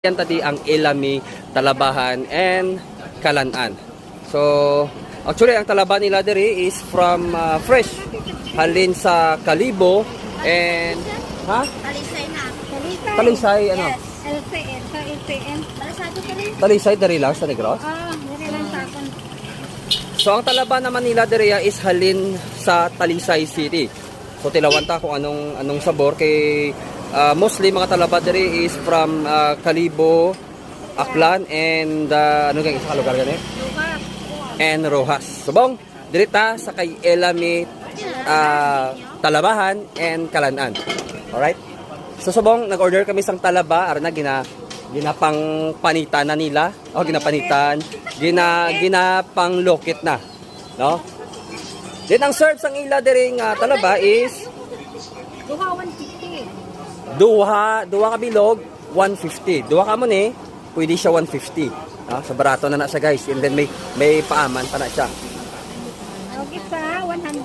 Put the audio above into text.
Yan tadi ang Ilami, Talabahan, and Kalan-an. So, actually, ang Talabahan nila diri is from fresh. Halin sa Kalibo, and, ha? Talisay na. Talisay, ano? Yes. LCN. Sa LCN. Talisado ka rin? Talisay, diri lang sa Negros? Dari lang sa akon. So, ang Talabahan naman nila diri is halin sa Talisay City. So, tilawan ta kung anong sabor kay mostly mga Talaba diri is from Kalibo, Aklan, and ano gang isa ka lugar gani? And Rojas. Subong, diri ta sa kay Ilami, Talabahan, and Kalan-an. Alright? So subong, nag-order kami sang talaba, ara na ginapang panitan na nila. Ginapanitan, ginapang lokit na, no? Then ang serve sang ila diri nga talaba is Duha 150. duha ka bilog 150. Duha ka mo ni, pwede siya 150. Sa barato na siya guys. And then may paaman pa na siya. Okay pa 100.